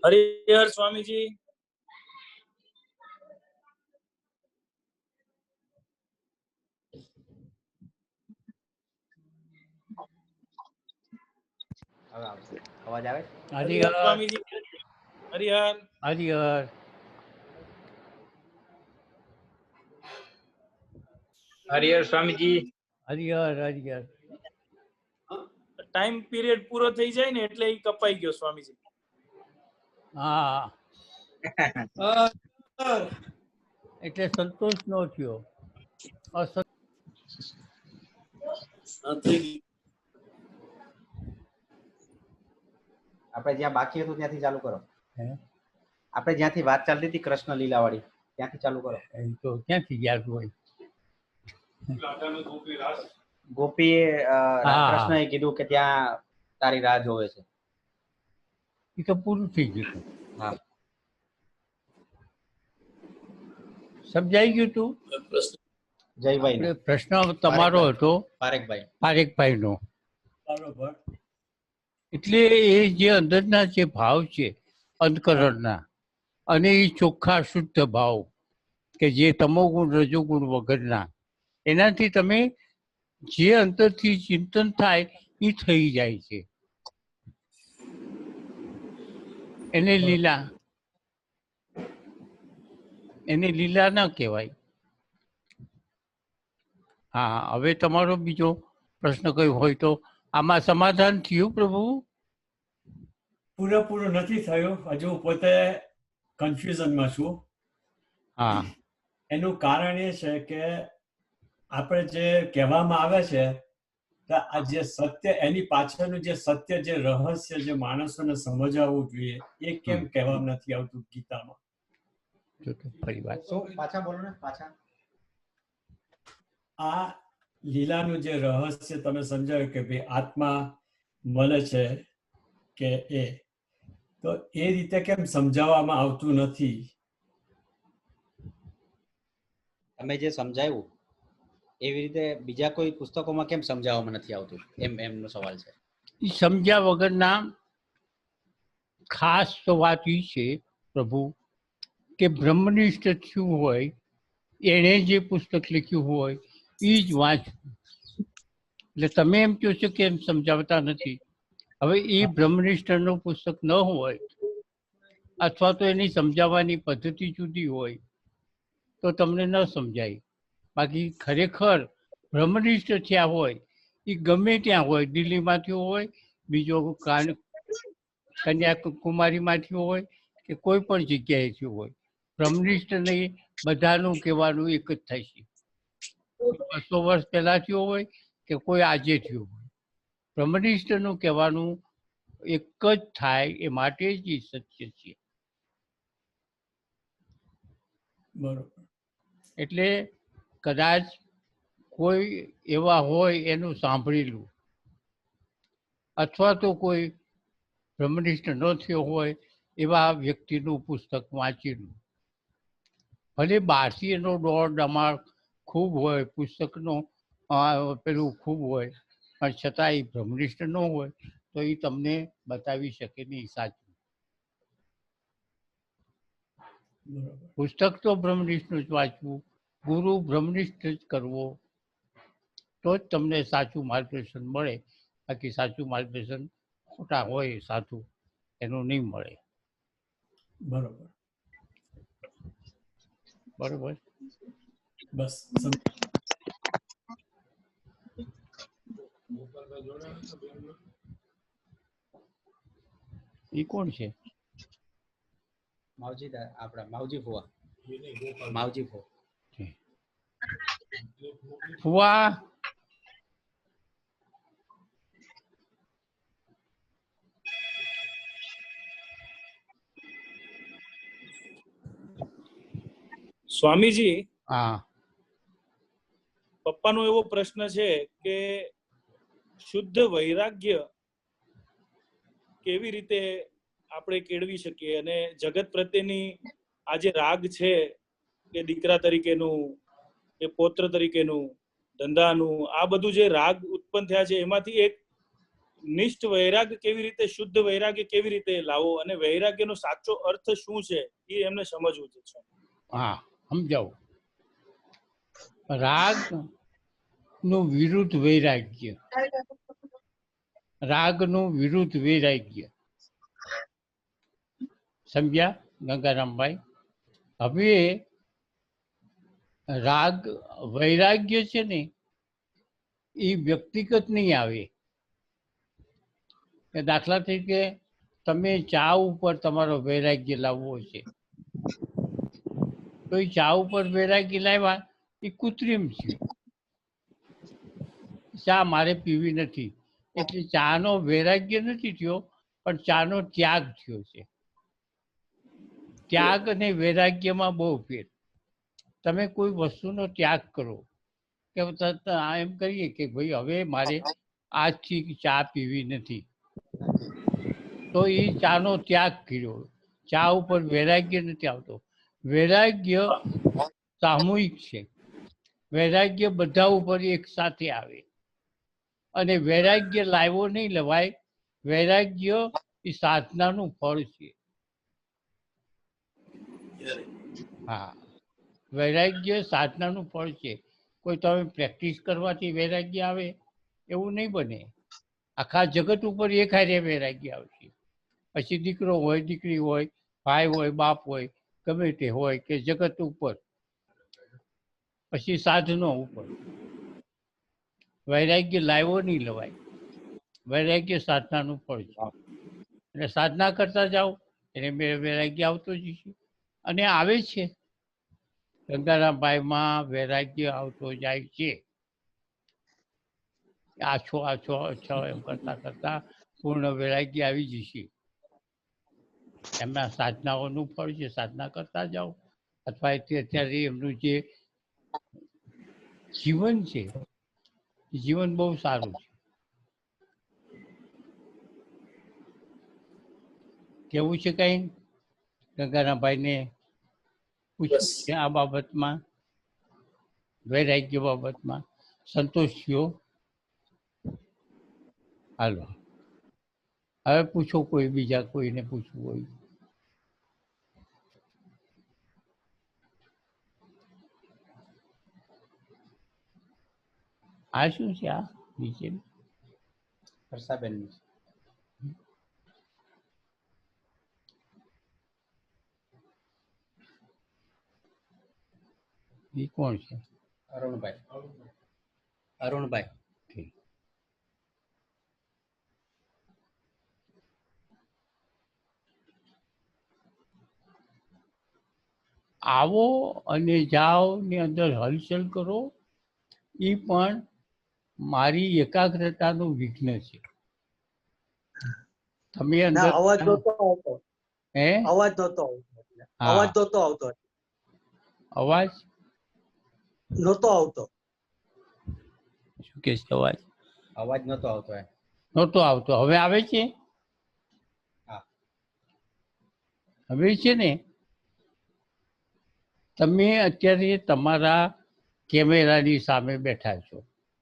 હરિહર સ્વામીજી. અવાજ આવે? Harihar Swamiji. Harihar. Harihar. Harihar Swamiji. Harihar Harihar. Time period પૂરો થઈ જાય ને એટલે ઈ કપાઈ ગયો સ્વામીજી. હા એટલે સંતોષ નો થયો. આપણે જ્યાં બાકી હતું ત્યાંથી ચાલુ કરો. આપણે જ્યાંથી વાત ચાલતી હતી કૃષ્ણ લીલા વાળી ત્યાંથી ચાલુ કરો. તો ક્યાંથી ગયા હોય? ગોપીએ કૃષ્ણએ કીધું કે ત્યાં તારી રાહ જોવે છે. એ તો પૂરું થઈ ગયું. હા, સમજાઈ ગયું તું? જયભાઈ પ્રશ્ન તમારો હતો પારેખભાઈ નો. બરોબર. એટલે એ જે અંદરના જે ભાવ છે અંતકરણના, અને એ ચોખ્ખા શુદ્ધ ભાવ કે જે તમોગુણ રજોગુણ વગરના, એનાથી તમે જે અંતરથી ચિંતન થાય એ થઈ જાય છે. એને લીલા ના કહેવાય. હા, હવે તમારો બીજો પ્રશ્ન કયો હોય તો આમાં સમાધાન થયું પ્રભુ? પૂરેપૂરું નથી થયું, હજુ પોતે કન્ફ્યુઝનમાં છું. હા, એનું કારણ એ છે કે આપણે જે કહેવામાં આવે છે કે આ જે સત્ય, એની પાછળનું જે સત્ય, જે રહસ્ય, જે માણસોને સમજાવવું જોઈએ, એ કેમ કહેવામાં નથી આવતું ગીતામાં? ફરી વાત પાછા બોલો ને. પાછા આ લીલાનું જે રહસ્ય તમે સમજાવ્યું કે ભાઈ આત્મા મળે છે કે એ, તો એ રીતે કેમ સમજાવવામાં આવતું નથી? તમે જે સમજાવ્યું એવી રીતે બીજા કોઈ પુસ્તકોમાં કેમ સમજાવવામાં નથી આવતું, એમનો સવાલ છે. સમજ્યા વગરના ખાસ તો વાત એ છે પ્રભુ કે બ્રહ્મનિષ્ઠ થયું હોય એણે જે પુસ્તક લખ્યું હોય એ જ વાંચવું. એટલે તમે એમ કહો છો કે એમ સમજાવતા નથી. હવે એ બ્રહ્મનિષ્ઠનું પુસ્તક ન હોય અથવા તો એની સમજાવવાની પદ્ધતિ જુદી હોય તો તમને ન સમજાય. બાકી ખરેખર બ્રહ્મનિષ્ઠ થયા હોય એ ગમે ત્યાં હોય, દિલ્હીમાંથી હોય, બીજો કન્યાકુમારીમાંથી હોય કે કોઈ પણ જગ્યાએથી હોય, બ્રહ્મનિષ્ઠ નહીં બધાનું કહેવાનું એક જ થાય છે. 200 વર્ષ પહેલા થયો હોય કે કોઈ આજે થયું હોય, બ્રહ્મનિષ્ઠનું કહેવાનું એક જ થાય. એ માટે જ એ સત્ય છે. બરોબર. એટલે કદાચ કોઈ એવા હોય એનું સાંભળેલું, અથવા તો કોઈ બ્રહ્મનિષ્ઠ ન થયો હોય એવા વ્યક્તિનું પુસ્તક વાંચેલું, ભલે બહારથી એનો દોડ દમાડ ખૂબ હોય, પુસ્તકનો પેલું ખૂબ હોય, પણ છતાં એ બ્રહ્મનિષ્ઠ ન હોય તો એ તમને બતાવી શકે નહીં સાચું. પુસ્તક તો બ્રહ્મનિષ્ઠનું જ વાંચવું, ગુરુ બ્રહ્મનિષ્ઠ જ કરવો, તો જ તમને સાચું માર્ગદર્શન મળે. બાકી સાચું માર્ગદર્શન ખોટા હોય સાચું એનું નહીં મળે. બરોબર. બરોબર. બસ. એ કોણ છે? માવજી, આપણા માવજી ફુવા. માવજી ફુવા. સ્વામીજી, હા, પપ્પાનો એવો પ્રશ્ન છે કે શુદ્ધ વૈરાગ્ય કેવી રીતે આપણે કેળવી શકીએ, અને જગત પ્રત્યેની આ જે રાગ છે કે દીકરા તરીકેનું કે પૌત્ર તરીકેનું, ધંધાનું, આ બધું જે રાગ ઉત્પન્ન થયા છે એમાંથી એક નિષ્ઠ વૈરાગ્ય કેવી રીતે, શુદ્ધ વૈરાગ્ય કેવી રીતે લાવવો અને વૈરાગ્યનો સાચો અર્થ શું છે એ એમને સમજવું છે. હા, સમજાવું. રાગ નું વિરુદ્ધ વૈરાગ્ય, રાગનું વિરુદ્ધ વૈરાગ્ય. સમજ્યા ગંગારામભાઈ? હવે રાગ વૈરાગ્ય છે ને એ વ્યક્તિગત નહીં આવે. દાખલા તરીકે તમે ચા ઉપર તમારો વૈરાગ્ય લાવવો છે, તો એ ચા ઉપર વૈરાગ્ય લાવ્યા એ કૃત્રિમ છે. ચા મારે પીવી નથી એટલે ચાનો વૈરાગ્ય નથી થયો, પણ ચાનો ત્યાગ થયો છે. ત્યાગ અને વૈરાગ્યમાં બહુ ફેર. તમે કોઈ વસ્તુનો ત્યાગ કરો કે એમ કરીએ કે ભાઈ હવે મારે આજથી ચા પીવી નથી, તો એ ચાનો ત્યાગ કર્યો. ચા ઉપર વૈરાગ્ય નથી આવતો. વૈરાગ્ય સામૂહિક છે. વૈરાગ્ય બધા ઉપર એક સાથે આવે અને વૈરાગ્ય લાવ્યો નહીં લેવાય. વૈરાગ્ય એ સાધનાનું ફળ છે. હા, વૈરાગ્ય સાધનાનું ફળ છે. કોઈ તમે પ્રેક્ટિસ કરવાથી વૈરાગ્ય આવે એવું નહીં બને. આખા જગત ઉપર એક હારે વૈરાગ્ય આવશે. પછી દીકરો હોય, દીકરી હોય, ભાઈ હોય, બાપ હોય, ગમે તે હોય કે જગત ઉપર, પછી સાધનો ઉપર વૈરાગ્ય લાવ્યો નહીં લેવાય. વૈરાગ્ય સાધનાનું ફળ છે. એટલે સાધના કરતા જાઓ એને વૈરાગ્ય આવતો જ છે અને આવે છે. ગંગારામભાઈમાં વૈરાગ્ય આવતો જાય છે. આછો આછો આછો એમ કરતા કરતા પૂર્ણ વૈરાગ્ય આવી જશે. એમના સાધનાઓનું ફળ છે. સાધના કરતા જાઓ અથવા અત્યારે એમનું જે જીવન છે, જીવન બહુ સારું છે. કેવું છે કઈ ગંગારામભાઈને પૂછ્યું છે આ બાબતમાં, વૈરાગ્ય બાબતમાં સંતોષ થયો? હાલો, હવે પૂછો કોઈ બીજા કોઈને પૂછવું હોય. આ શું છે? આ નીચે હર્ષાબેન એ કોણ છે? અરુણભાઈ. અરુણભાઈ. આવો અને જાઓ ની અંદર હલચલ કરો, એ પણ મારી એકાગ્રતાનું વિઘ્ન છે. તમે અંદર અવાજ નહોતો આવતો. હે અવાજ નહોતો આવતો. હા. અવાજ નહોતો આવતો. અવાજ નહોતો આવતો. શું કે છે? અવાજ નહોતો આવતો. નહોતો આવતો. હવે આવે છે? હા. હવે છે ને, તમે અત્યારે તમારા કેમેરાની સામે બેઠા છો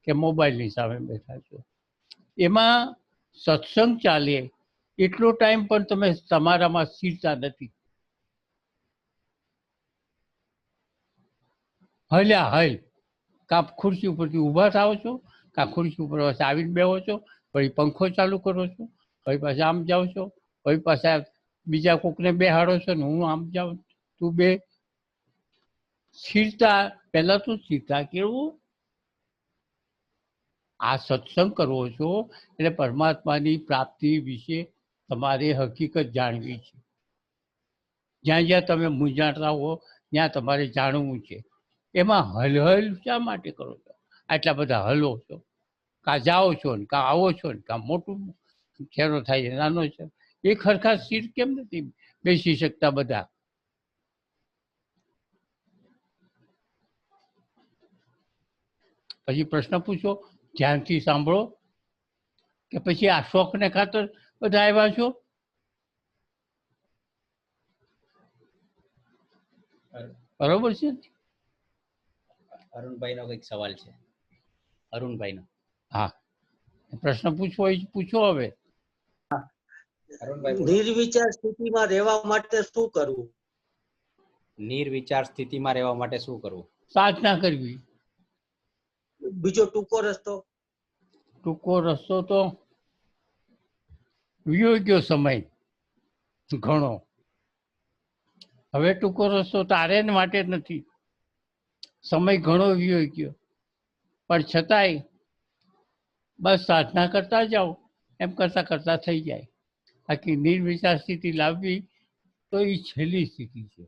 કે મોબાઈલની સામે બેઠા છો, એમાં સત્સંગ ચાલે એટલો ટાઈમ પણ તમે તમારામાં સ્થિરતા નથી. હલ્યા હલ, કાં ખુરશી ઉપરથી ઊભા થાઓ છો, કાં ખુરશી ઉપર આવીને બેહો છો, પછી પંખો ચાલુ કરો છો, પછી પાછા આમ જાઓ છો, પછી પાછા બીજા કોકને બેહાડો છો ને હું આમ જાઉં, તું બે. સ્થિરતા, પહેલા તો સ્થિરતા કેળવું. આ સત્સંગ કરવો છો એટલે પરમાત્માની પ્રાપ્તિ વિશે તમારે હકીકત જાણવી છે. જ્યાં જ્યાં તમે મૂંઝાતા હો ત્યાં તમારે જાણવું છે. એમાં હલહલ શા માટે કરો છો? આટલા બધા હલો છો, કાં જાઓ છો ને કાં આવો છો ને કાં મોટું ખેરો થાય છે, નાનો છે. એક હરખા સ્થિર કેમ નથી બેસી શકતા બધા? પછી પ્રશ્ન પૂછો, ધ્યાનથી સાંભળો, કે પછી આ શોખને ખાતર બધા આવ્યા છો? બરોબર છે. અરુણભાઈ નો કઈક સવાલ છે. અરુણભાઈ નો. હા, પ્રશ્ન પૂછવો હોય પૂછો હવે. અરુણભાઈ બોલો. નિર્વિચાર સ્થિતિમાં રહેવા માટે શું કરવું? નિર્વિચાર સ્થિતિમાં રહેવા માટે શું કરવું? સાધના કરવી. બીજો ટૂંકો રસ્તો? ટૂંકો રસ્તો તો વિયો ગયો સમય ઘણો. હવે ટૂંકો રસ્તો તારે માટે નથી. સમય ઘણો વિયો ગયો, પણ છતાંય બસ સાધના કરતા જાઓ, એમ કરતા કરતા થઈ જાય. બાકી નિર્વિચાર સ્થિતિ લાવવી તો એ છેલ્લી સ્થિતિ છે.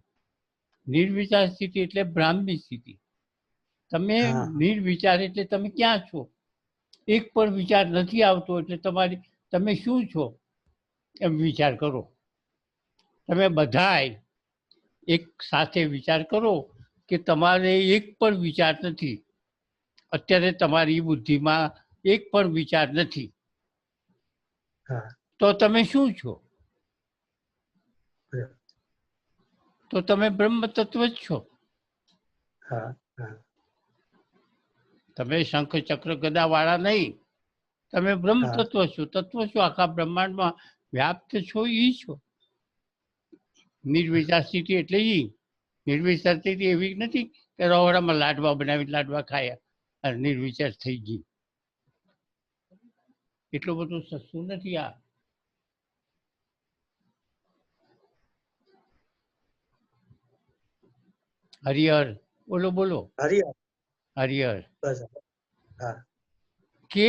નિર્વિચાર સ્થિતિ એટલે બ્રાહ્મની સ્થિતિ. તમે હા. નિર્વિચાર એટલે તમે ક્યાં છો? એક પણ વિચાર નથી આવતો એટલે તમે શું છો એમ વિચાર કરો. તમે બધાય એક સાથે વિચાર કરો કે તમારે એક પણ વિચાર નથી. અત્યારે તમારી બુદ્ધિમાં એક પણ વિચાર નથી. હા. તો તમે શું છો? હા. તો તમે બ્રહ્મ તત્વ જ છો. હા. હા. તમે શંખ ચક્ર ગદા વાળા નહીં. તમે બ્રહ્મ હા. તત્વ છો. તત્વ છો, આખા બ્રહ્માંડમાં વ્યાપ્ત છો, ઈ છો. નિર્વિચાર સ્થિતિ એટલે ઈ. નિર્વિચાર સ્થિતિ એવી નથી કે રહોડામાં લાડવા બનાવી લાડવા ખાયા અને નિર્વિચાર થઈ ગઈ. એટલું બધું સસ્તું નથી આ. હરિહર બોલો બોલો. હરિહર. હરિહર બસ. હા. કે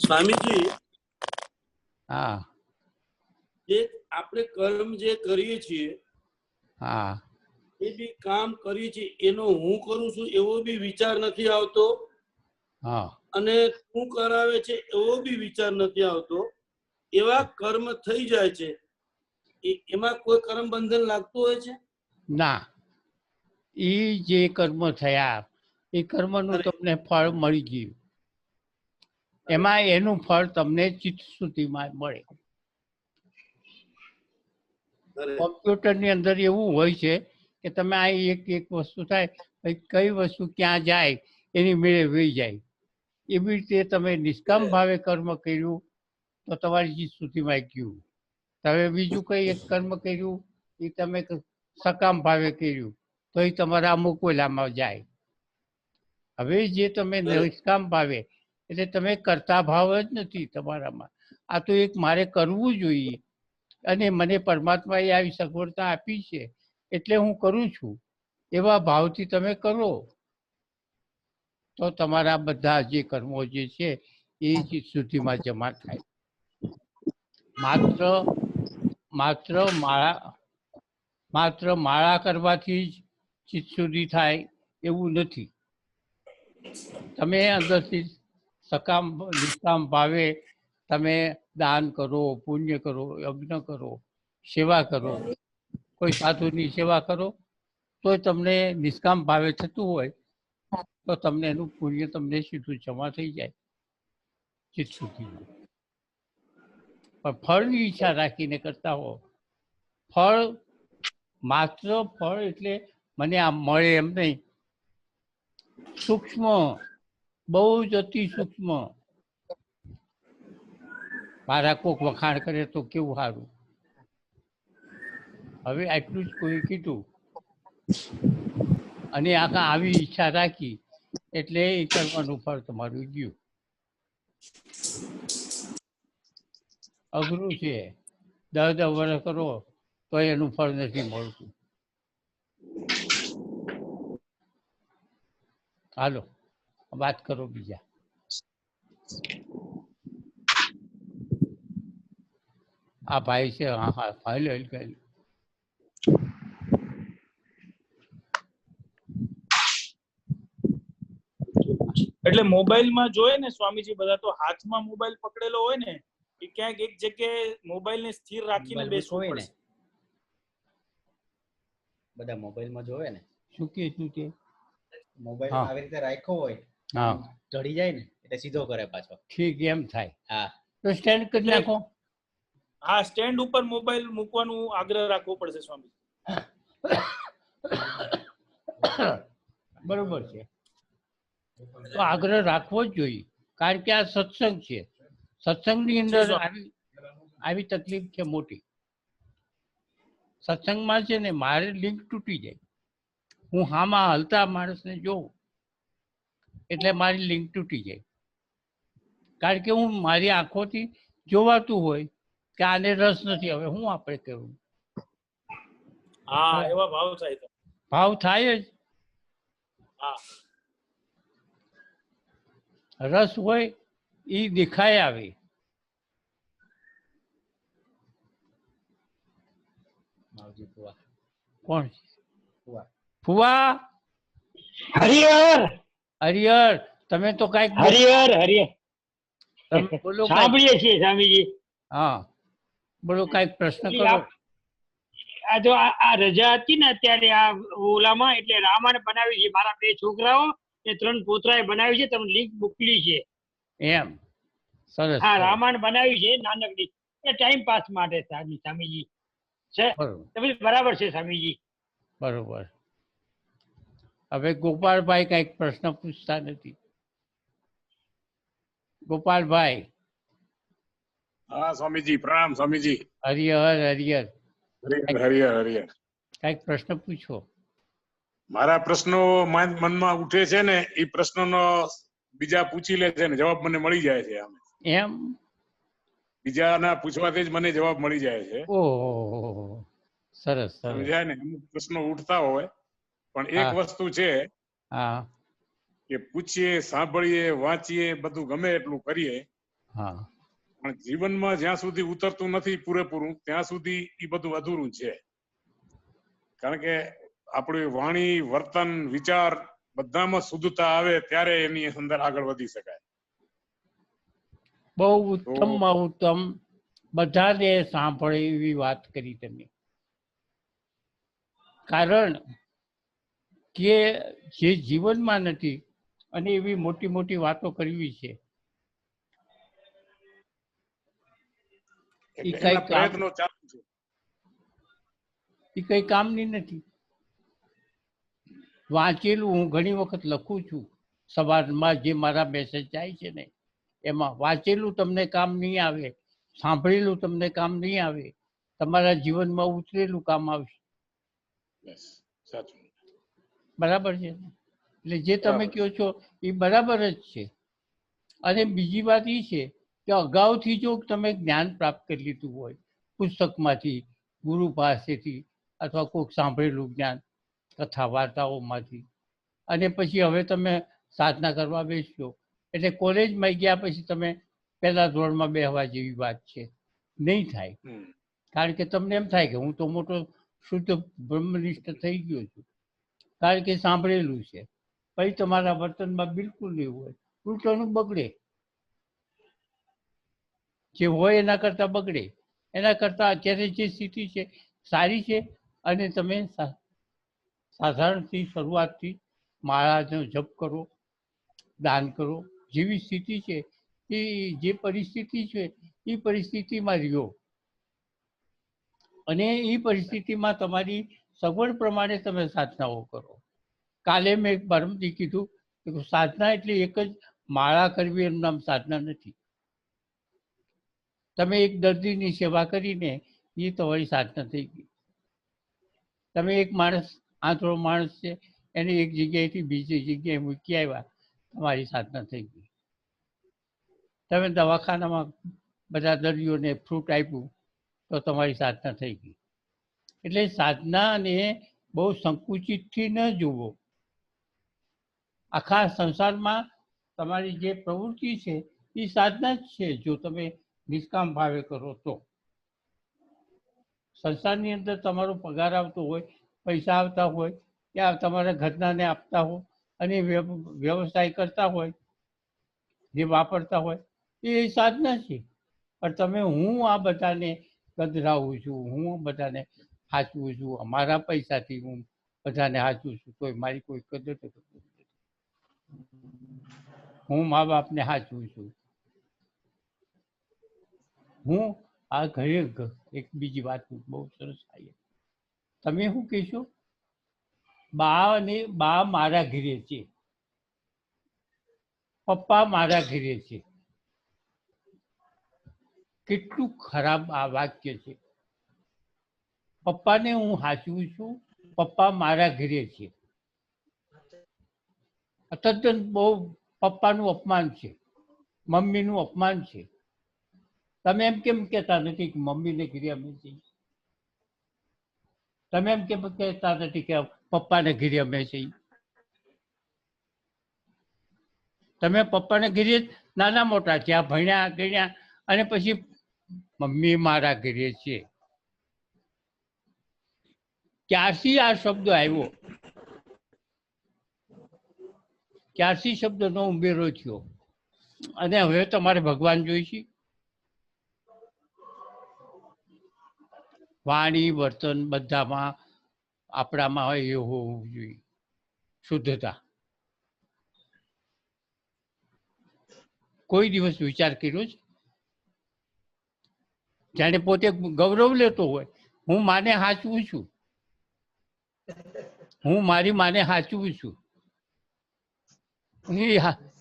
સ્વામીજી, હા જે આપણે કર્મ જે કરીએ છીએ હા એ બી કામ કરીએ છીએ એનો હું કરું છું એવો બી વિચાર નથી આવતો, હા અને તું કરાવે છે એવો બી વિચાર નથી આવતો. એવા કર્મ થઈ જાય છે. એમાં કોઈ કર્મ બંધન લાગતું હોય છે? ના, એ જે કર્મ થયા એ કર્મનું તમને ફળ મળી ગયું. એમાં એનું ફળ તમને ચિત્ત સુધીમાં મળે. કોમ્પ્યુટરની અંદર એવું હોય છે કે તમે આ એક એક વસ્તુ થાય, કઈ વસ્તુ ક્યાં જાય એની મેળે વહી જાય. એવી રીતે તમે નિષ્કામ ભાવે કર્મ કર્યું તો તમારી ચિત્ત સુધીમાં ગયું. તમે બીજું કઈ એક કર્મ કર્યું એ તમે સકામ ભાવે કર્યું તો એ તમારા અમુક ઓલામાં જાય. હવે જે તમે નિષ્કામ ભાવે એટલે તમે કરતા ભાવ જ નથી તમારામાં. આ તો એક મારે કરવું જોઈએ અને મને પરમાત્માએ આવી સગવડતા આપી છે એટલે હું કરું છું, એવા ભાવથી તમે કરો તો તમારા બધા જે કર્મો જે છે એ ચિત્ત સુધીમાં જમા થાય. માત્ર માળા કરવાથી જ ચિત્ત શુદ્ધિ થાય એવું નથી. તમે અંદરથી સકામ નિષ્કામ ભાવે તમે દાન કરો, પુણ્ય કરો, યજ્ઞ કરો, સેવા કરો, કોઈ સાધુની સેવા કરો તો તમને નિષ્કામ ભાવે થતું હોય તો તમને એનું પુણ્ય તમને સીધું જમા થઈ જાય ચિત્ત શુદ્ધિમાં. પણ ફળની ઈચ્છા રાખીને કરતા હો, માત્ર ફળ એટલે મને આમ મળે એમ નહીં. સૂક્ષ્મ, બહુ જ અતિ સૂક્ષ્મ. મારા કોક વખાણ કરે તો કેવું સારું. હવે આટલું જ કોઈ કીધું અને આખા આવી ઈચ્છા રાખી એટલે એ કરવાનું ફળ તમારું ગયું. અઘરું છે. 10 વર્ષ કરો તો એનું ફળ નથી મળતું. હાલો વાત કરો બીજા. આ ભાઈ છે. હા હા ફાઇલ એટલે મોબાઈલમાં જોઈએ ને સ્વામીજી, બધા તો હાથમાં મોબાઈલ પકડેલો હોય ને એ ક્યાંક એક જગ્યાએ મોબાઈલને સ્થિર રાખીને બેસવું પડશે. બધા મોબાઈલમાં જોવે ને શું કે મોબાઈલ આવી રીતે રાખ્યો હોય, હા ચડી જાય ને એટલે સીધો કરે પાછો. ઠીક એમ થાય. હા તો સ્ટેન્ડ કરી નાખો. હા, સ્ટેન્ડ ઉપર મોબાઈલ મૂકવાનું આગ્રહ રાખવો પડશે સ્વામી. બરોબર છે, તો આગ્રહ રાખવો જ જોઈએ, કારણ કે આ સત્સંગ છે. સત્સંગની અંદર આવી તકલીફ છે મોટી. સત્સંગમાં છે ને મારે લિંક તૂટી જાય. હું હામાં હલતા માણસને જોઉં એટલે મારી લિંક તૂટી જાય, કારણ કે હું મારી આંખોથી જોવાતું હોય કે આને રસ નથી, હવે હું આપણે કહેવું. હા, એવા ભાવ થાય તો. ભાવ થાય જ. હા, રસ હોય એ દેખાય આવે. માવજી ફુવા. કોણ? ફુવા. ફુવા. હરિહર હરિહર, તમે તો કઈક હરિહર હરિહર તમે બોલો કાંઈક. સાંભળીએ છીએ સ્વામીજી. હા, બોલો કઈક પ્રશ્ન એટલે કરો. આ જો આ રજા હતી ને અત્યારે આ ઓલામાં, એટલે રામાયણ બનાવી છે. મારા 2 છોકરાઓ ને 3 પોતરાએ બનાવી છે. તમે લિંક મોકલી છે. એમ સરસ. હા, સરસ. રામાયણ બનાવી છે નાનકડી, એ ટાઈમ પાસ માટે સ્વામીજી છે. બરોબર તમે બરાબર છે સ્વામીજી. બરોબર. હવે ગોપાલભાઈ કઈક પ્રશ્ન પૂછતા નથી. ગોપાલભાઈ. હા સ્વામીજી, પ્રણામ સ્વામીજી. હરિહર હરિહર, હરિહર. કઈક પ્રશ્ન પૂછો. મારા પ્રશ્નો મનમાં ઉઠે છે ને, એ પ્રશ્નનો બીજા પૂછી લે છે ને જવાબ મને મળી જાય છે. આમ એમ? બીજાના પૂછવાથી જ મને જવાબ મળી જાય છે. ઓહો, સરસ સરસ. સમજાય ને? અમુક પ્રશ્નો ઉઠતા હોય, પણ એક હા. વસ્તુ છે હા કે પૂછીએ, સાંભળીએ, વાંચીએ, બધું ગમે એટલું કરીએ, હા. પણ જીવનમાં જ્યાં સુધી ઉતરતું નથી પૂરેપૂરું, ત્યાં સુધી એ બધું અધૂરું છે. કારણ કે આપણી વાણી, વર્તન, વિચાર બધામાં શુદ્ધતા આવે ત્યારે એની અંદર આગળ વધી શકાય. બહુ ઉત્તમમાં ઉત્તમ, બધાને સાંભળે એવી વાત કરી તમે. કારણ કે જે જીવનમાં નથી અને એવી મોટી મોટી વાતો કરવી છે, એ એટલે કઈ એના કામ, પ્રયત્નો ચાલુ છે. એ કઈ કામની નથી. વાંચેલું હું ઘણી વખત લખું છું સવારમાં, જે મારા મેસેજ જાય છે ને એમાં વાંચેલું તમને કામ નહીં આવે, સાંભળેલું તમને કામ નહીં આવે, તમારા જીવનમાં ઉતરેલું કામ આવશે. સાચું. બરાબર છે? એટલે જે તમે કહો છો એ બરાબર જ છે. અને બીજી વાત એ છે કે અગાઉથી જો તમે જ્ઞાન પ્રાપ્ત કરી લીધું હોય, પુસ્તકમાંથી, ગુરુ પાસેથી, અથવા કોઈક સાંભળેલું જ્ઞાન, કથા વાર્તાઓમાંથી, અને પછી હવે તમે સાધના કરવા બેસશો, એટલે કોલેજમાં ગયા પછી તમે પહેલા ધોરણમાં બેસવા જેવી વાત છે, નહીં થાય. કારણ કે તમને એમ થાય કે હું તો મોટો શુદ્ધ બ્રહ્મનિષ્ઠ થઈ ગયો છું, કારણ કે સાંભળેલું છે. પછી તમારા વર્તનમાં બિલકુલ નહીં હોય, ઉલટાનું બગડે. જે હોય એના કરતાં બગડે. એના કરતાં અત્યારે જે સ્થિતિ છે સારી છે, અને તમે સાધારણથી શરૂઆતથી માળાનો જપ કરો, દાન કરો, જેવી સ્થિતિ છે એ જે પરિસ્થિતિ છે એ પરિસ્થિતિમાં રહ્યો, અને એ પરિસ્થિતિમાં તમારી સગવડ પ્રમાણે તમે સાધનાઓ કરો. કાલે મેં પરમથી કીધું કે સાધના એટલે એક જ માળા કરવી એનું નામ સાધના નથી. તમે એક દર્દીની સેવા કરીને એ તમારી સાધના થઈ ગઈ. તમે એક માણસ, આંતળો માણસ છે, એને એક જગ્યાએથી બીજી જગ્યાએ મૂકી આવ્યા, તમારી સાધના થઈ ગઈ. તમે દવાખાનામાં બધા દર્દીઓને ફ્રૂટ આપ્યું તો તમારી સાધના થઈ ગઈ. એટલે સાધનાને બહુ સંકુચિતથી ન જુઓ. આખા સંસારમાં તમારી જે પ્રવૃત્તિ છે એ સાધના જ છે, જો તમે નિષ્કામ ભાવે કરો તો. સંસારની અંદર તમારો પગાર આવતો હોય, પૈસા આવતા હોય, ત્યાં તમારા ઘરનાને આપતા હોય, અને વ્યવસાય કરતા હોય, જે વાપરતા હોય, એ સાધના છે. પણ તમે હું આ બધાને ગધરાવું છું, હું બધાને સાચવું છું, અમારા પૈસાથી હું બધાને સાચું છું, તોય મારી કોઈ કદર નથી. હું મા બાપને સાચવું છું. હું આ ઘરે એક બીજી વાત બહુ સરસ આવી. તમે શું કહેશો? બા મારા ઘરે છે, પપ્પા મારા ઘરે છે. કેટલું ખરાબ આ વાક્ય છે. પપ્પાને હું સાચવું છું, પપ્પા મારા ઘરે છે. તદ્દન બહુ પપ્પાનું અપમાન છે, મમ્મીનું અપમાન છે. તમે એમ કેમ કહેતા નથી કે મમ્મીને ઘરે અમે છીએ? તમે એમ કેમ કહેતા નથી કે પપ્પાને ઘરે અમે છીએ? તમે પપ્પાને ઘરે નાના મોટા થયા, ભણ્યા ગણ્યા, અને પછી મમ્મી મારા ઘરે છે. ક્યારથી આ શબ્દ આવ્યો? ક્યારથી શબ્દનો ઉમેરો થયો? અને હવે તમારે ભગવાન જોઈશે? વાણી વર્તન બધામાં આપણામાં હોય એવું હોવું જોઈએ, શુદ્ધતા. કોઈ દિવસ વિચાર કર્યો છે? જાણે પોતે ગૌરવ લેતો હોય, હું માને સાચવું છું, હું મારી માને સાચવું છું.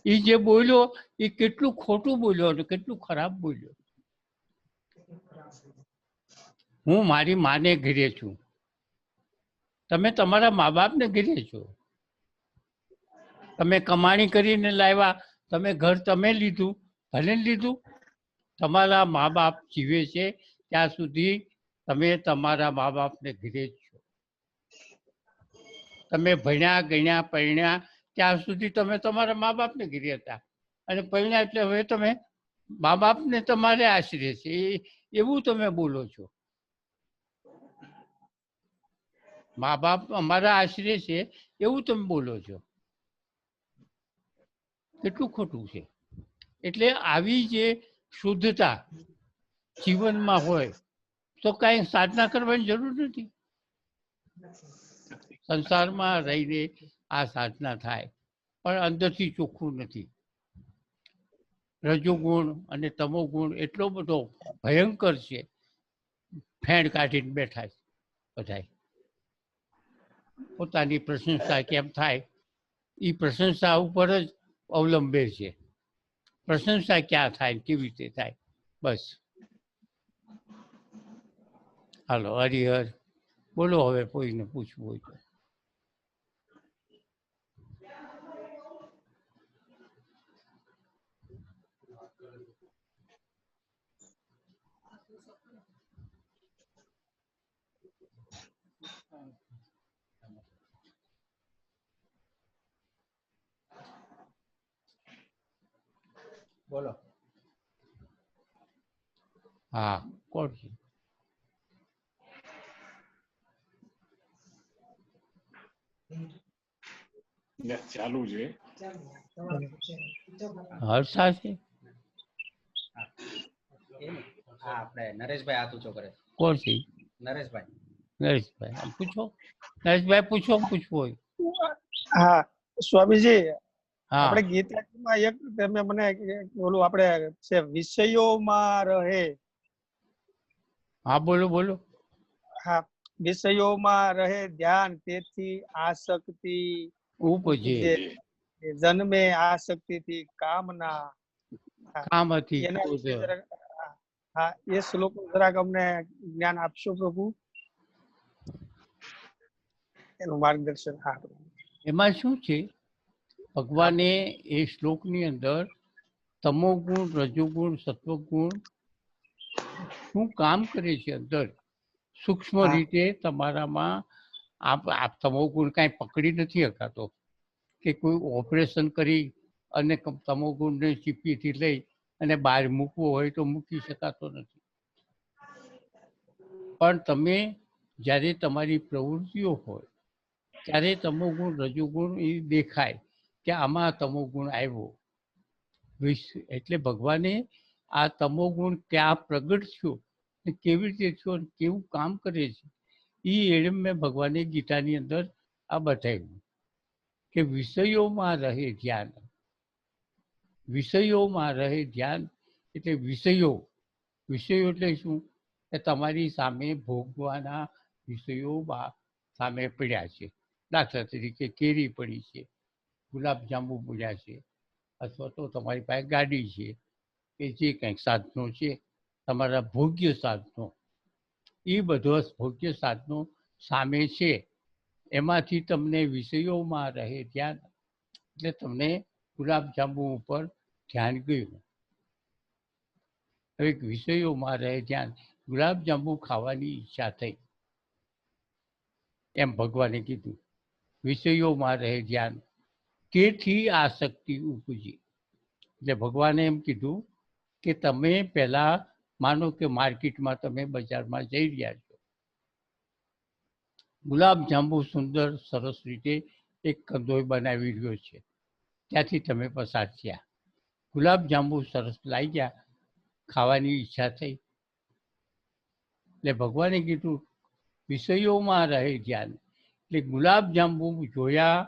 એ જે બોલ્યો એ કેટલું ખોટું બોલ્યો અને કેટલું ખરાબ બોલ્યો. હું મારી માને ઘરે છું, તમે તમારા મા બાપને ઘરે છો. તમે કમાણી કરીને લાવ્યા, તમે ઘર તમે લીધું, ભલે લીધું. તમારા મા બાપ જીવે છે ત્યાં સુધી તમે તમારા મા બાપને ઘરે જ છો. તમે ભણ્યા ગણ્યા પરણ્યા ત્યાં સુધી તમે તમારા મા બાપને ઘરે હતા, અને પરણ્યા એટલે હવે તમે મા બાપને તમારે આશરે છે એવું તમે બોલો છો. મા બાપ અમારા આશરે છે એવું તમે બોલો છો. કેટલું ખોટું છે. એટલે આવી જે શુદ્ધતા જીવનમાં હોય તો કાંઈ સાધના કરવાની જરૂર નથી. સંસારમાં રહીને આ સાધના થાય, પણ અંદરથી ચોખ્ખું નથી. રજોગુણ અને તમોગુણ એટલો બધો ભયંકર છે, ફેણ કાઢીને બેઠા છે બધા. પોતાની પ્રશંસા કેમ થાય એ પ્રશંસા ઉપર જ અવલંબે છે. પ્રશંસા ક્યાં થાય, કેવી રીતે થાય, બસ. હાલો, હરિહર બોલો. હવે કોઈને પૂછવું હોય તો. બોલો. હા, કોણ છે? ચાલુ છે. હર્ષા છે? હા, આપણે નરેશભાઈ હાથ ઊંચો કરે. કોણ છે? નરેશભાઈ. નરેશભાઈ, પૂછો. નરેશભાઈ પૂછો, પૂછવું હોય. હા સ્વામીજી, હા, આપણે ગીતાજીમાં એક તમે મને બોલું આપણે છે વિષયોમાં રહે. હા, બોલો બોલો. હા, વિષયોમાં રહે ધ્યાન, તેથી આસક્તિ ઉપજે. જન્મે, આસક્તિથી કામના. કામથી એના ક્રોધ. વિશે જરાક, હા, એ શ્લોક જરાક અમને જ્ઞાન આપશો પ્રભુ, એનું માર્ગદર્શન. હા, એમાં શું છે, ભગવાને એ શ્લોકની અંદર તમોગુણ, રજોગુણ, સત્વગુણ શું કામ કરે છે અંદર સૂક્ષ્મ રીતે તમારામાં. આપ તમોગુણ કાંઈ પકડી નથી શકાતો, કે કોઈ ઓપરેશન કરી અને તમોગુણને ચીપીથી લઈ અને બહાર મૂકવો હોય તો મૂકી શકાતો નથી. પણ તમે જ્યારે તમારી પ્રવૃત્તિઓ હોય ત્યારે તમોગુણ રજોગુણ એ દેખાય કે આમાં તમોગુણ આવ્યો. એટલે ભગવાને આ તમોગુણ ક્યાં પ્રગટ થયો, કેવી રીતે થયો, કેવું કામ કરે છે, એ એડમ મેં ભગવાને ગીતાની અંદર આ બતાવ્યું કે વિષયોમાં રહે ધ્યાન. વિષયોમાં રહે ધ્યાન એટલે વિષયો. વિષયો એટલે શું? કે તમારી સામે ભોગવાના વિષયો સામે પડ્યા છે, દાખલા તરીકે કેરી પડી છે, ગુલાબજાંબુ પડ્યા છે, અથવા તો તમારી પાસે ગાડી છે, કે જે કંઈક સાધનો છે તમારા ભોગ્ય સાધનો, એ બધો ભોગ્ય સાધનો સામે છે, એમાંથી તમને વિષયોમાં રહે ધ્યાન, એટલે તમને ગુલાબજાંબુ ઉપર ધ્યાન ગયું. હવે વિષયોમાં રહે ધ્યાન, ગુલાબજાંબુ ખાવાની ઈચ્છા થઈ, એમ ભગવાને કીધું. વિષયોમાં રહે ધ્યાન, તેથી આસક્તિ ઉપજી. એટલે ભગવાને એમ કીધું કે તમે પહેલા માનો કે માર્કેટમાં તમે બજારમાં જઈ રહ્યા છો, ગુલાબજાંબુ સુંદર સરસ રીતે એક કંદોય બનાવી રહ્યો છે, ત્યાંથી તમે પસાર થયા, ગુલાબજાંબુ સરસ લાગ્યા, ખાવાની ઈચ્છા થઈ, એટલે ભગવાને કીધું વિષયોમાં રહે ધ્યાન. એટલે ગુલાબજાંબુ જોયા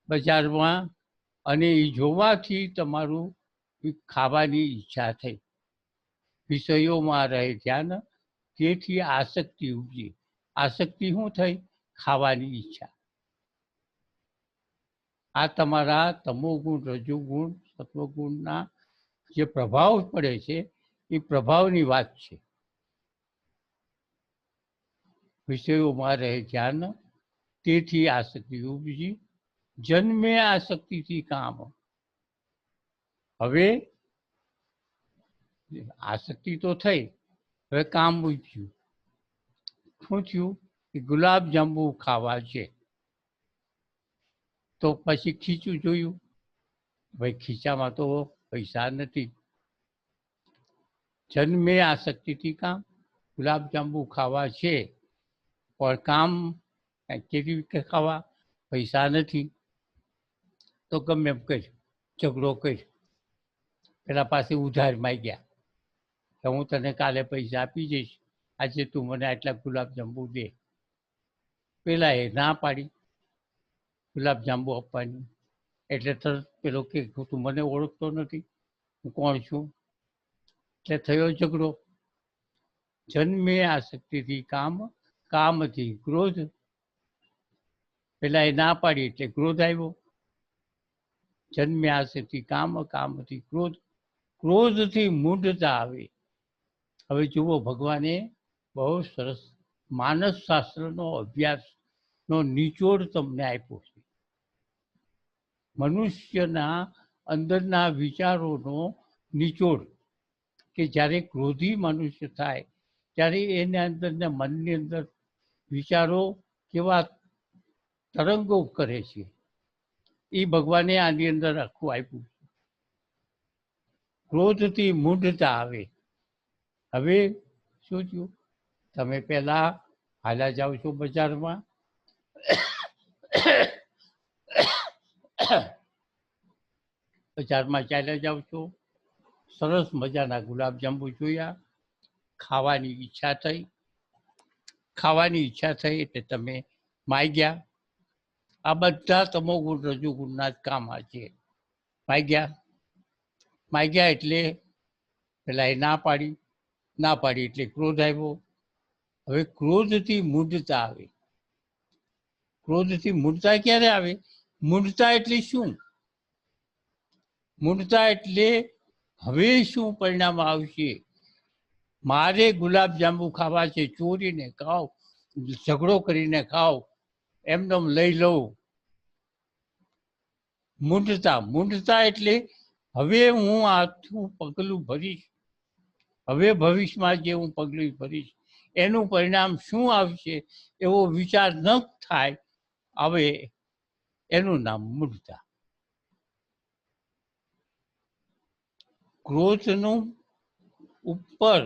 બજારમાં, અને એ જોવાથી તમારું ખાવાની ઈચ્છા થઈ, વિષયોમાં રહે ધ્યાન, તેથી આસક્તિ ઉપજી. આસક્તિ શું થઈ? ખાવાની ઈચ્છા. આ તમારા તમોગુણ, રજોગુણ, સત્વગુણના જે પ્રભાવ પડે છે એ પ્રભાવની વાત છે. વિષયોમાં રહે ધ્યાન, તેથી આસક્તિ ઉપજી. જન્મે આસક્તિથી કામ. હવે આસક્તિ તો થઈ, હવે કામ ઉઠ્યું. શું થયું? કે ગુલાબજાંબુ ખાવા છે, તો પછી ખીચું જોયું, ભાઈ ખીચામાં તો પૈસા નથી. જન્મે આસક્તિથી કામ, ગુલાબજાંબુ ખાવા છે પણ કામ કેવી રીતે ખાવા? પૈસા નથી, તો ગમે એમ કરી ઝઘડો કરી, પેલા પાસે ઉધાર માંગ્યા કે હું તને કાલે પૈસા આપી જઈશ, આજે તું મને આટલા ગુલાબજાંબુ દે. પેલા એ ના પાડી ગુલાબજાંબુ આપવાની, એટલે તરત પેલો કે તું મને ઓળખતો નથી, હું કોણ છું? એટલે થયો ઝઘડો. જન્મે આસક્તિથી કામ, કામથી ક્રોધ. પેલા એ ના પાડી એટલે ક્રોધ આવ્યો. જન્મે આસક્તિ કામ, કામથી ક્રોધ, ક્રોધથી મૂઢતા આવે. હવે જુઓ, ભગવાને બહુ સરસ માનસ શાસ્ત્રનો અભ્યાસનો નિચોડ તમને આપ્યો છે. મનુષ્યના અંદરના વિચારોનો નિચોડ, કે જ્યારે ક્રોધી મનુષ્ય થાય ત્યારે એના અંદરના મનની અંદર વિચારો કેવા તરંગો કરે છે, એ ભગવાને આની અંદર આખું આપ્યું. ક્રોધથી મૂઢતા આવે. હવે શું થયું? તમે પહેલા હાલ્યા જાઓ છો બજારમાં, બજારમાં ચાલ્યા જાઓ છો, સરસ મજાના ગુલાબજાંબુ જોયા, ખાવાની ઈચ્છા થઈ. ખાવાની ઈચ્છા થઈ એટલે તમે માંગ્યા. આ બધા તમોગુણ રજોગુણના જ કામ છે. માંગ્યા એટલે પેલા એ ના પાડી, ના પાડી એટલે ક્રોધ આવ્યો. હવે ક્રોધથી મૂઢતા આવે. ક્રોધથી મૂઢતા ક્યારે આવે? મૂઢતા એટલે શું? મૂઢતા એટલે હવે શું પરિણામ આવશે? મારે ગુલાબજાંબુ ખાવા છે, ચોરીને ખાવ, ઝઘડો કરીને ખાવ, એમને લઈ લઉં. મૂઢતા. મૂઢતા એટલે હવે હું આખું પગલું ભરીશ, હવે ભવિષ્યમાં જે હું પગલું ભરીશ એનું પરિણામ શું આવશે એવો વિચાર ન થાય, હવે એનું નામ મૂઢતા. ક્રોધનું ઉપર,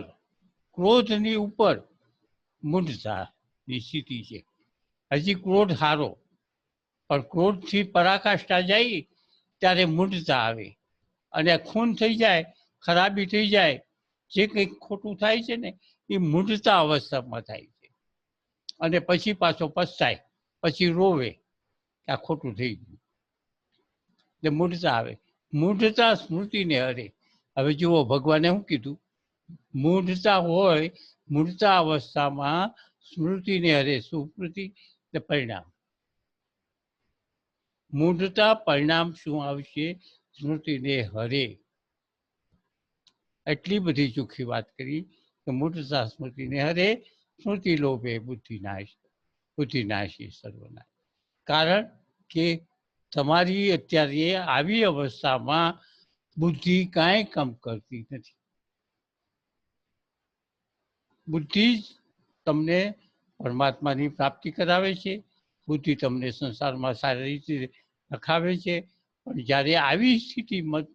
ક્રોધની ઉપર મૂઢતાની સ્થિતિ છે. હજી ક્રોધ હારો, પણ ક્રોધથી પરાકાષ્ઠા જાય ત્યારે મૂઢતા આવે, અને ખૂન થઈ જાય, ખરાબી થઈ જાય, જે કંઈક ખોટું થાય છે ને એ મૂઢતા અવસ્થામાં થાય છે. અને પછી પાછો પસ્તાય, પછી રોવે કે આ ખોટું થઈ ગયું, એટલે મૂઢતા આવે. મૂઢતા સ્મૃતિને હરે. હવે જુઓ, ભગવાને શું કીધું? મૂઢતા હોય, મૂઢતા અવસ્થામાં સ્મૃતિને હરે. સુસ્મૃતિ એટલે પરિણામ. મૂઢતા પરિણામ શું આવશે? સ્મૃતિને હરે. એટલી બધી ચોખ્ખી વાત કરી કે મૂઢતા સ્મૃતિને હરે, સ્મૃતિ લોભે બુદ્ધિનાશી સર્વનાશ. કારણ કે તમારી અત્યારે આવી અવસ્થામાં બુદ્ધિ કાંઈ કામ કરતી નથી. બુદ્ધિ જ તમને પરમાત્માની પ્રાપ્તિ કરાવે છે, બુદ્ધિ તમને સંસારમાં સારી રીતે રખાવે છે. પણ જ્યારે આવી સ્થિતિમાં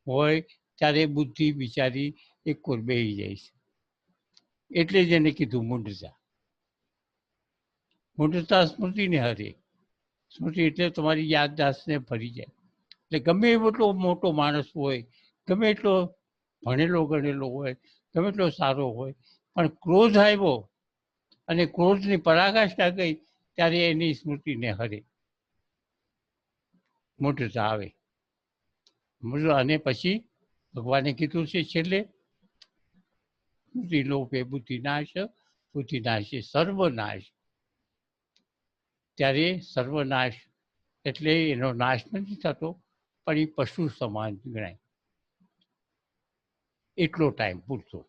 હોય ત્યારે બુદ્ધિ બિચારી એક કોર બેસી જાય છે. એટલે જ એને કીધું મૂઢતા. મૂઢતા સ્મૃતિને હરે. સ્મૃતિ એટલે તમારી યાદદાસ્તને ભરી જાય. એટલે ગમે એટલો મોટો માણસ હોય, ગમે એટલો ભણેલો ગણેલો હોય, ગમે એટલો સારો હોય, પણ ક્રોધ આવ્યો અને ક્રોધની પરાકાષ્ઠા ગઈ ત્યારે એની સ્મૃતિને હરે, મૂઢતા આવે. અને પછી ભગવાને કીધું છે છેલ્લે, બુદ્ધિ લોભે બુદ્ધિનાશ, બુદ્ધિનાશે સર્વનાશ. ત્યારે સર્વનાશ એટલે એનો નાશ નથી થતો, પણ એ પશુ સમાન ગણાય. એટલો ટાઈમ પૂરતો.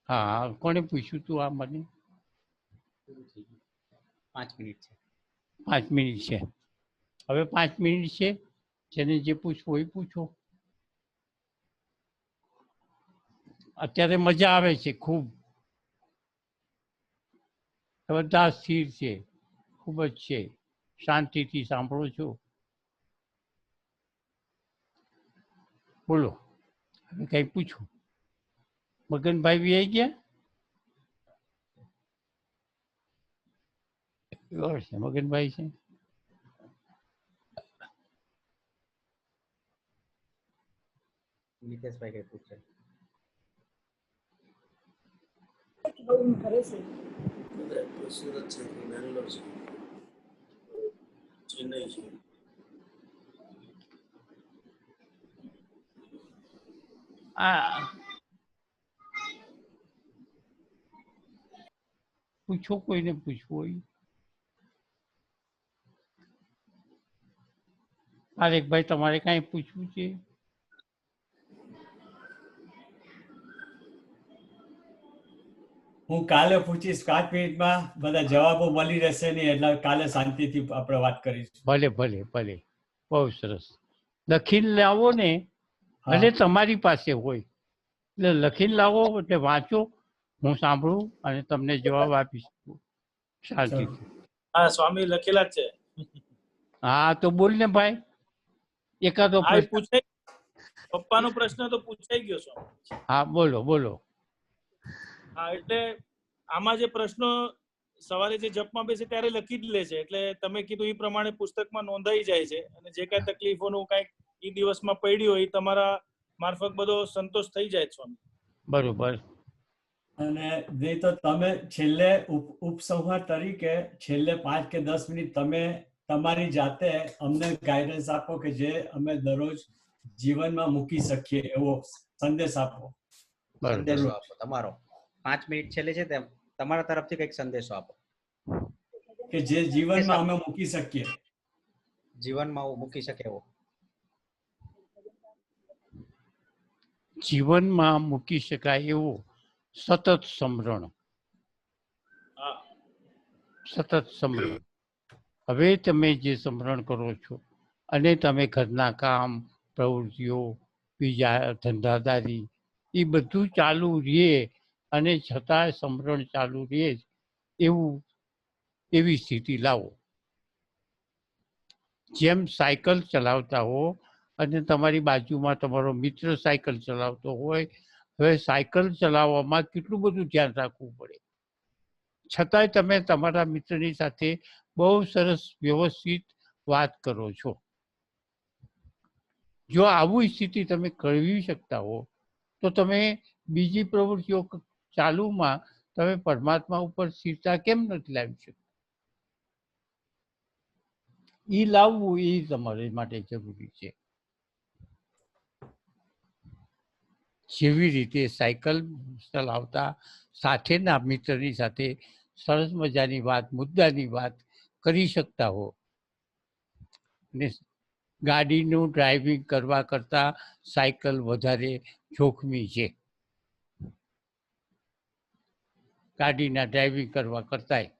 હા, કોને પૂછ્યું તું આ મને? 5 મિનિટ છે. 5 મિનિટ છે. હવે 5 મિનિટ છે. જેને જે પૂછવું હોય પૂછો. અત્યારે મજા આવે છે ખૂબ. બધા સ્થિર છે, ખૂબ જ છે. શાંતિથી સાંભળો છો. બોલો, હવે કઈ પૂછો. મગનભાઈ બી આવી ગયા છે? મગનભાઈ છે. નીતેશભાઈ કઈ પૂછે? સુરત છે, બેંગ્લોર છે, ચેન્નઈ છે. પૂછો, કોઈને પૂછવું હોય. આરેખભાઈ, તમારે કાંઈ પૂછવું છે? હું કાલે પૂછીશ. 5 મિનિટમાં બધા જવાબો મળી રહેશે નહીં, એટલે કાલે શાંતિથી આપણે વાત કરીશું. ભલે ભલે ભલે, બહુ સરસ. લખીને લાવો ને, ભલે તમારી પાસે હોય એટલે લખીને લાવો, એટલે વાંચો, હું સાંભળું અને તમને જવાબ આપી શકું શાંતિથી. હા, સ્વામી લખેલા જ છે. હા, તો બોલ ને ભાઈ. એકાદો પૂછાય. પપ્પાનો પ્રશ્ન તો પૂછાઈ ગયો સ્વામી. હા, બોલો બોલો. હા, એટલે આમાં જે પ્રશ્નો સવારે જે જપમાં બેસે ત્યારે લખી જ લે છે, એટલે તમે કીધું એ પ્રમાણે પુસ્તકમાં નોંધાઈ જાય છે, અને જે કાંઈ તકલીફોનું કાંઈક એ દિવસમાં પડ્યું હોય એ તમારા મારફત બધો સંતોષ થઈ જાય સ્વામી. બરોબર. અને નહીં તો તમે છેલ્લે ઉપસંહાર તરીકે છેલ્લે 5 કે 10 મિનિટ તમે તમારી જાતે અમને ગાઈડન્સ આપો કે જે અમે દરરોજ જીવનમાં મૂકી શકીએ એવો સંદેશ આપો. સંદેશો આપો તમારો. 5 મિનિટ છેલ્લે છે તેમ તમારા તરફથી કંઈક સંદેશો આપો કે જે જીવનમાં અમે મૂકી શકીએ. જીવનમાં મૂકી શકે એવો. જીવનમાં મૂકી શકાય એવો સતત સમરણ. સતત સમરણ. હવે તમે જે સમરણ કરો છો અને તમે ઘરના કામ, પ્રવૃત્તિઓ, બીજા ધંધાદારી, એ બધું ચાલુ રહે અને છતાં સમરણ ચાલુ રહે એવી સ્થિતિ લાવો. જેમ સાયકલ ચલાવતા હો અને તમારી બાજુમાં તમારો મિત્ર સાયકલ ચલાવતો હોય, હવે સાયકલ ચલાવવામાં કેટલું બધું ધ્યાન રાખવું પડે, છતાંય તમે તમારા મિત્રની સાથે બહુ સરસ વ્યવસ્થિત વાત કરો છો. જો આવી સ્થિતિ તમે કરવી શકતા હો તો તમે બીજી પ્રવૃત્તિઓ ચાલુમાં તમે પરમાત્મા ઉપર સ્થિરતા કેમ નથી લાવી શકતા? એ લાવવું એ તમારે માટે જરૂરી છે. જેવી રીતે સાયકલ ચલાવતા સાથેના મિત્રની સાથે સરસ મજાની વાત, મુદ્દાની વાત કરી શકતા હો, ને ગાડીનું ડ્રાઇવિંગ કરવા કરતાં સાયકલ વધારે જોખમી છે. ગાડીના ડ્રાઇવિંગ કરવા કરતાંય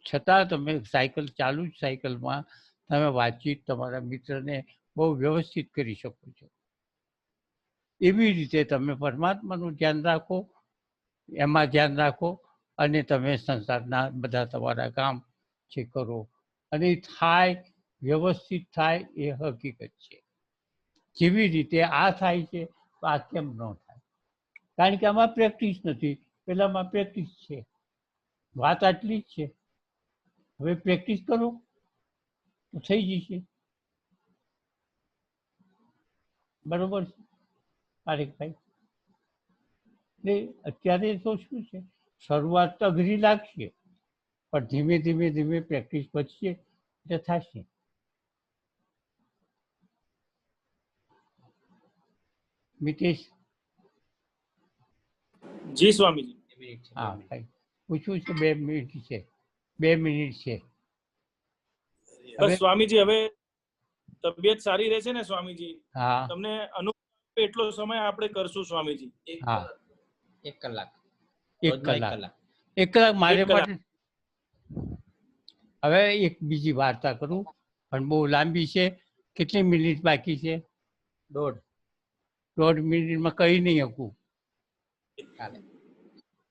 છતાં તમે સાયકલ ચાલુ જ સાયકલમાં તમે વાતચીત તમારા મિત્રને બહુ વ્યવસ્થિત કરી શકો છો. એવી રીતે તમે પરમાત્માનું ધ્યાન રાખો, એમાં ધ્યાન રાખો અને તમે સંસારના બધા તમારા કામ છે કરો અને થાય વ્યવસ્થિત થાય એ હકીકત છે. જેવી રીતે આ થાય છે તો આ કેમ ન થાય? કારણ કે આમાં પ્રેક્ટિસ નથી, પેલામાં પ્રેક્ટિસ છે. વાત આટલી જ છે. હવે પ્રેક્ટિસ કરો તો થઈ જશે. બરોબર છે પારેખભાઈ? એટલે અત્યારે તો શું છે, શરૂઆત તો અઘરી લાગશે પણ ધીમે ધીમે ધીમે પ્રેક્ટિસ વધશે એટલે થશે. મિતેશ? જી સ્વામીજી. હા ભાઈ, પૂછવું છે. 2 મિનિટ છે, 2 મિનિટ છે. બસ સ્વામીજી, હવે તબિયત સારી રહેશે ને સ્વામીજી? હા તમને અનુભવ એટલો સમય આપણે કરશું સ્વામીજી. હા, 1 કલાક. 1 કલાક. 1 કલાક મારે માટે. હવે એક બીજી વાર્તા કરું પણ બહુ લાંબી છે. કેટલી મિનિટ બાકી છે? 1.5 મિનિટમાં કહી નહીં શકું.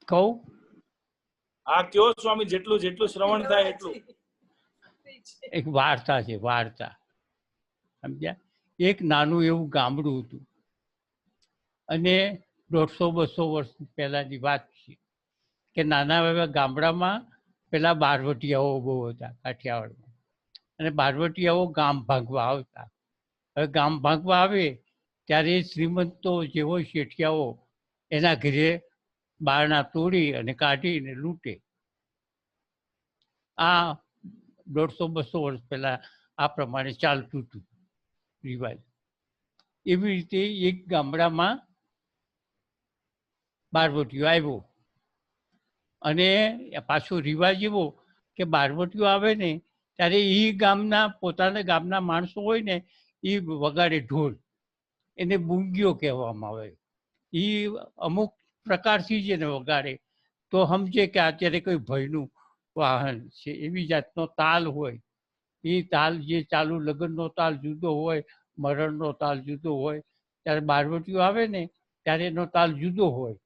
કહું? હા કયો સ્વામી, જેટલું શ્રવણ થાય એટલું. એક વાર્તા છે, વાર્તા. સમજ્યા? એક નાનું એવું ગામડું હતું અને 150-200 વર્ષ પહેલાની વાત છે કે નાના એવા ગામડામાં પેલા બારવટિયાઓ બહુ હતા કાઠિયાવાડમાં. અને બારવટિયાઓ ગામ ભાગવા આવતા. હવે ગામ ભાગવા આવે ત્યારે શ્રીમંતો જેવો શેઠિયાઓ એના ઘરે બારણા તોડી અને કાઢીને લૂંટે. આ 150-200 વર્ષ પહેલા આ પ્રમાણે ચાલતું હતું રિવાજ. એવી રીતે એક ગામડામાં બારવટીયો આવ્યો અને પાછો રિવાજ એવો કે બારવટીયો આવે ને ત્યારે એ ગામના પોતાના ગામના માણસો હોય ને એ વગાડે ઢોલ. એને બુંગીઓ કહેવામાં આવે. એ અમુક પ્રકારથી જ એને વગાડે તો સમજે કે અત્યારે કોઈ ભયનું વાહન છે. એવી જાતનો તાલ હોય. એ તાલ જે ચાલુ લગ્નનો તાલ જુદો હોય, મરણનો તાલ જુદો હોય. ત્યારે બારવટીયો આવે ને ત્યારે એનો તાલ જુદો હોય.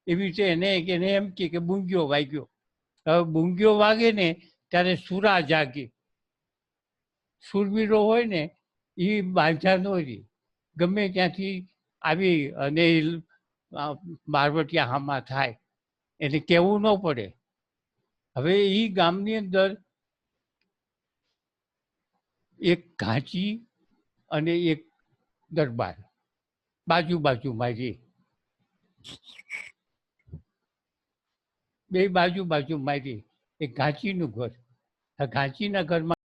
એવી રીતે એને એમ કે બુંગીઓ વાગ્યો. હવે બુંગીઓ વાગે ને ત્યારે સુરા જાગે. શૂરવીરો હોય ને એ બાંધ્યા ન રહે, ગમે ત્યાંથી આવી અને બારવટિયા હામાં થાય એને કહેવું ન પડે. હવે એ ગામની અંદર એક ઘાંચી અને એક દરબાર બાજુમાં રહે. બે બાજુમાં રહે. એક ઘાંચીનું ઘર. આ ઘાંચીના ઘરમાં